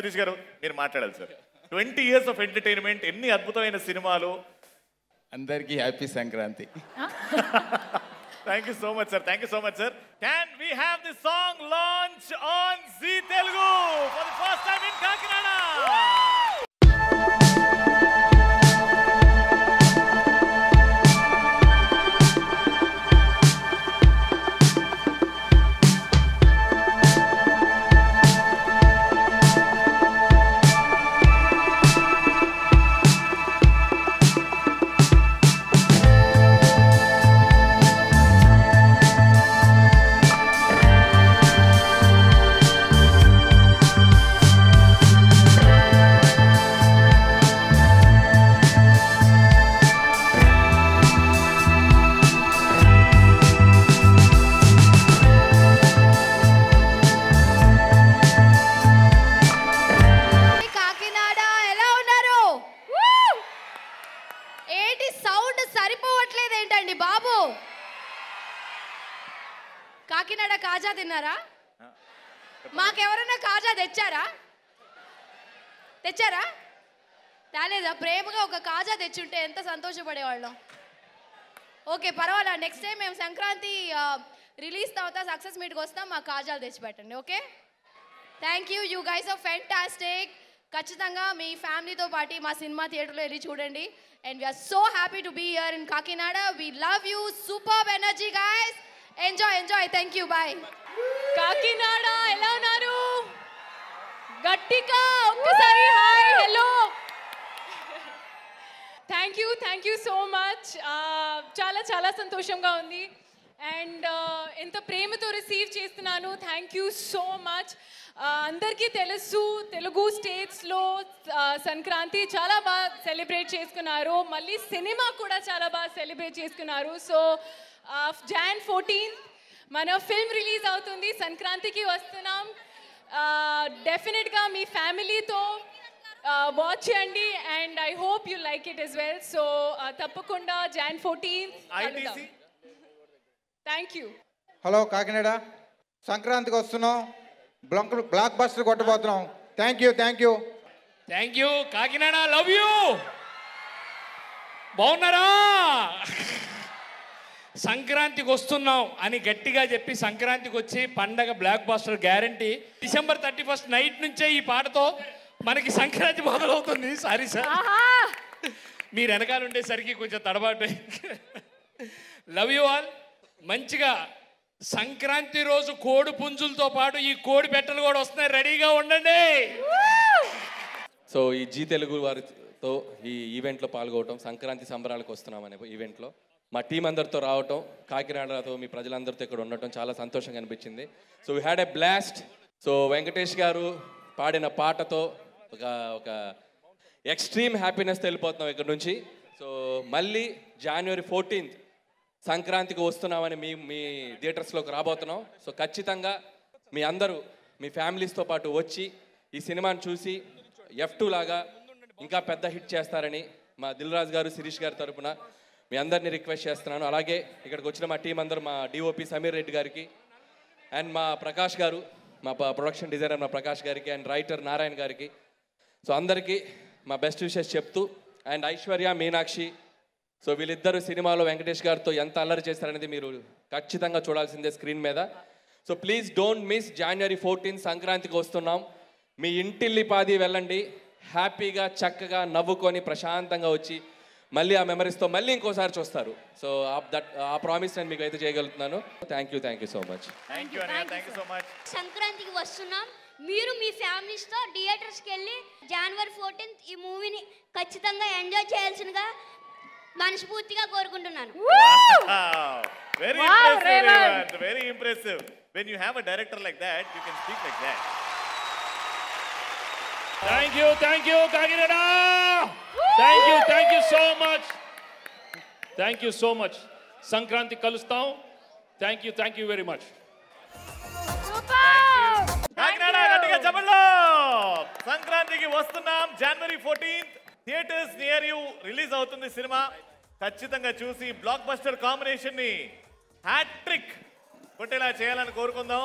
శిరీష్ గారు మీరు మాట్లాడాలి సార్. 20 years of entertainment, ఎన్ని అద్భుతమైన సినిమాలు. అందరికీ happy Sankranti. Thank you so much, sir. Thank you so much, sir. Can we have this song launch on Zee Telugu for the first time in Kakinada? Kakinada కాజా తిన్నారా? మాకెవరన్నా కాజా తెచ్చారా? తేలేదా? ప్రేమగా ఒక కాజా తెచ్చుంటే ఎంత సంతోషపడేవాళ్ళం. ఓకే పర్వాలా, నెక్స్ట్ టైం మేము సంక్రాంతి రిలీజ్ తర్వాత సక్సెస్ మీట్కి వస్తాం, మా కాజాలు తెచ్చిపెట్టండి. Okay, thank you. You guys are fantastic. ఖచ్చితంగా మీ ఫ్యామిలీతో పాటు మా సినిమా థియేటర్లో వెళ్ళి చూడండి. And we're so happy to be here in Kakinada. We love you. Superb energy guys. Enjoy. Thank you. Bye. Kakinada ఎలా ఉన్నారు? గట్టిగా ఒక్కసారి hi hello. Thank you so much. చాలా సంతోషంగా ఉంది. అండ్ ఎంత ప్రేమతో రిసీవ్ చేస్తున్నాను. Thank you so much. అందరికీ తెలుసు తెలుగు స్టేట్స్లో సంక్రాంతి చాలా బాగా సెలబ్రేట్ చేసుకున్నారు. మళ్ళీ సినిమా కూడా చాలా బాగా సెలబ్రేట్ చేసుకున్నారు. సో Jan 14 మన ఫిల్మ్ రిలీజ్ అవుతుంది. సంక్రాంతికి వస్తున్నాం. డెఫినెట్గా మీ ఫ్యామిలీతో వాచ్ చేయండి. And I hope you like it as well. So తప్పకుండా Jan 14 thank you. Hello Kakinada, సంక్రాంతికి వస్తున్నాం. బ్లాక్ బస్టర్ కొట్టబోతున్నాం. Thank you Kakinada. Love you. బాగున్నారా? సంక్రాంతికి వస్తున్నాం అని గట్టిగా చెప్పి సంక్రాంతికి వచ్చి పండగ blockbuster guarantee. December 31st night నుంచే ఈ పాటతో మనకి సంక్రాంతి మొదలవుతుంది. సారీ సార్, మీరు వెనకాల ఉండేసరికి కొంచెం తడబాటు. Love you all. మంచిగా సంక్రాంతి రోజు కోడి పుంజులతో పాటు ఈ కోడి పెట్టలు కూడా వస్తున్నాయి. రెడీగా ఉండండి. సో ఈ జీ తెలుగు వారితో ఈ ఈవెంట్లో పాల్గొనడం, సంక్రాంతి సంబరాలకు వస్తున్నాం అనే ఈవెంట్లో మా టీం అందరితో రావటం, కాకినాడతో మీ ప్రజలందరితో ఇక్కడ ఉండటం చాలా సంతోషంగా అనిపించింది. So we had a blast. So Venkatesh గారు పాడిన పాటతో ఒక ఎక్స్ట్రీమ్ హ్యాపీనెస్తో వెళ్ళిపోతున్నాం ఇక్కడ నుంచి. సో మళ్ళీ January 14th సంక్రాంతికి వస్తున్నామని మీ థియేటర్స్లోకి రాబోతున్నాం. సో ఖచ్చితంగా మీ అందరూ మీ ఫ్యామిలీస్తో పాటు వచ్చి ఈ సినిమాని చూసి F2 లాగా ఇంకా పెద్ద హిట్ చేస్తారని మా దిల్ రాజు గారు, శిరీష్ గారి తరపున మీ అందరినీ రిక్వెస్ట్ చేస్తున్నాను. అలాగే ఇక్కడికి వచ్చిన మా టీం అందరూ, మా డిఓపి సమీర్ రెడ్డి గారికి అండ్ మా ప్రకాష్ గారు, మా ప్రొడక్షన్ డిజైనర్ మా ప్రకాష్ గారికి అండ్ రైటర్ నారాయణ గారికి, సో అందరికీ మా బెస్ట్ విషెస్ చెప్తూ, అండ్ ఐశ్వర్య, మీనాక్షి, సో వీళ్ళిద్దరు సినిమాలో వెంకటేష్ గారితో ఎంత అల్లరి చేస్తారనేది మీరు ఖచ్చితంగా చూడాల్సిందే స్క్రీన్ మీద. So please don't miss January 14 సంక్రాంతికి వస్తున్నాం. మీ ఇంటిల్లిపాది వెళ్ళండి, హ్యాపీగా చక్కగా నవ్వుకొని ప్రశాంతంగా వచ్చి మళ్ళీ ఆ మెమరీస్తో మళ్ళీ ఇంకోసారి చూస్తారు. సో ఆ ప్రామిస్ నేను మీకు అయితే చేయగలుగుతున్నాను. Thank you so much. సంక్రాంతికి వస్తున్నాం. మీరు మీ ఫ్యామిలీస్తో థియేటర్స్కి వెళ్ళి January 14 ఈ మూవీని ఖచ్చితంగా ఎంజాయ్ చేయాల్సిందిగా మనస్ఫూర్తిగా కోరుకుంటున్నాను. Very impressive. When you have a director like that, you can speak like that. Thank you Kakinada. Thank you so much. Sankranti kalustam. Thank you very much. Kakinada గట్టిగా చెప్పండి. సంక్రాంతికి వస్తున్నాం January 14th. Theatres near you release అవుతుంది cinema. ఖచ్చితంగా చూసి block buster combination ని hat trick కొట్టేలా చేయాలని కోరుకుందాం.